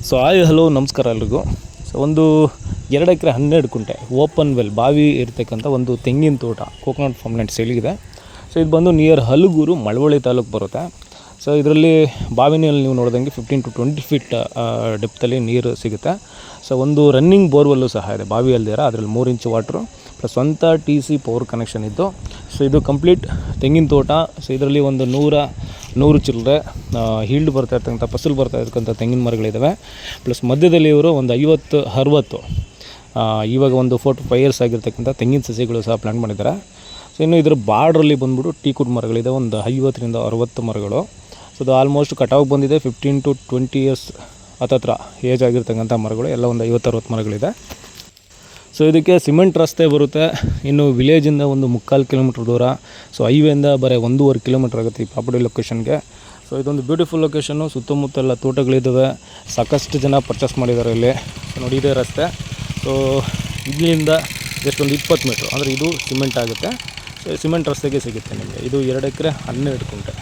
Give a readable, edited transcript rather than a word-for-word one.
So hello ನಮಸ್ಕಾರ ಎಲ್ರಿಗೂ. So ಒಂದು 2 ಎಕರೆ 12 ಕುಂಟೆ ಓಪನ್ ವೆಲ್ ಬಾವಿ ಇರ್ತಕ್ಕಂಥ ಒಂದು ತೆಂಗಿನ ತೋಟ ಕೋಕೋನಟ್ ಫಾರ್ಮ್ಲ್ಯಾಂಡ್ ಸೇಲಿಗಿದೆ. ಸೊ ಇದು ಬಂದು ನಿಯರ್ ಹಲಗೂರು ಮಳವಳ್ಳಿ ತಾಲೂಕು ಬರುತ್ತೆ. ಸೊ ಇದರಲ್ಲಿ ಬಾವಿನಲ್ಲಿ ನೀವು ನೋಡಿದಂಗೆ 15 to 20 ಫೀಟ್ ಡೆಪ್ತಲ್ಲಿ ನೀರು ಸಿಗುತ್ತೆ. ಸೊ ಒಂದು ರನ್ನಿಂಗ್ ಬೋರ್ವೆಲ್ಲು ಸಹ ಇದೆ ಬಾವಿ ಅಲ್ದಿರ, ಅದರಲ್ಲಿ 3 ಇಂಚ್ ವಾಟ್ರು ಪ್ಲಸ್ ಸ್ವಂತ TC ಪವರ್ ಕನೆಕ್ಷನ್ ಇದ್ದು. ಸೊ ಇದು ಕಂಪ್ಲೀಟ್ ತೆಂಗಿನ ತೋಟ. ಸೊ ಇದರಲ್ಲಿ ಒಂದು 100 ಚಿಲ್ಲರೆ ಹೀಲ್ಡ್ ಬರ್ತಾ ಇರ್ತಕ್ಕಂಥ ಫಸಲು ಬರ್ತಾ ಇರ್ತಕ್ಕಂಥ ತೆಂಗಿನ ಮರಗಳಿದ್ದಾವೆ. ಪ್ಲಸ್ ಮಧ್ಯದಲ್ಲಿ ಇವರು ಒಂದು 50-60 ಇವಾಗ ಒಂದು 4 to 5 ಇಯರ್ಸ್ ಆಗಿರ್ತಕ್ಕಂಥ ತೆಂಗಿನ ಸಸಿಗಳು ಸಹ ಪ್ಲ್ಯಾನ್ ಮಾಡಿದ್ದಾರೆ. ಸೊ ಇನ್ನು ಇದರ ಬಾರ್ಡ್ರಲ್ಲಿ ಬಂದ್ಬಿಟ್ಟು ಟೀಕುಡ್ ಮರಗಳಿದೆ, ಒಂದು 50-60 ಮರಗಳು. ಸೊ ಅದು ಆಲ್ಮೋಸ್ಟ್ ಕಟಾವು ಬಂದಿದೆ. 15 to 20 ಇಯರ್ಸ್ ಹತ್ತತ್ರ ಏಜ್ ಆಗಿರ್ತಕ್ಕಂಥ ಮರಗಳು ಎಲ್ಲ ಒಂದು 50-60 ಮರಗಳಿದೆ. ಸೊ ಇದಕ್ಕೆ ಸಿಮೆಂಟ್ ರಸ್ತೆ ಬರುತ್ತೆ. ಇನ್ನು ವಿಲೇಜಿಂದ ಒಂದು 3/4 ಕಿಲೋಮೀಟ್ರ್ ದೂರ. ಸೊ ಹೈವೇಯಿಂದ ಬರೀ 1.5 ಕಿಲೋಮೀಟ್ರ್ ಆಗುತ್ತೆ ಈ ಪ್ರಾಪರ್ಟಿ ಲೊಕೇಶನ್ಗೆ. ಸೊ ಇದೊಂದು ಬ್ಯೂಟಿಫುಲ್ ಲೊಕೇಶನ್ನು, ಸುತ್ತಮುತ್ತೆಲ್ಲ ತೋಟಗಳಿದ್ದಾವೆ, ಸಾಕಷ್ಟು ಜನ ಪರ್ಚೇಸ್ ಮಾಡಿದ್ದಾರೆ ಇಲ್ಲಿ. ಸೊ ನೋಡಿ ಇದೇ ರಸ್ತೆ. ಸೊ ಇಲ್ಲಿಂದ ಜಸ್ಟ್ ಒಂದು 20 ಮೀಟ್ರ್ ಅಂದರೆ ಇದು ಸಿಮೆಂಟ್ ಆಗುತ್ತೆ. ಸೊ ಸಿಮೆಂಟ್ ರಸ್ತೆಗೆ ಸಿಗುತ್ತೆ ನಿಮಗೆ. ಇದು 2 ಎಕರೆ 12 ಕುಂಟೆ.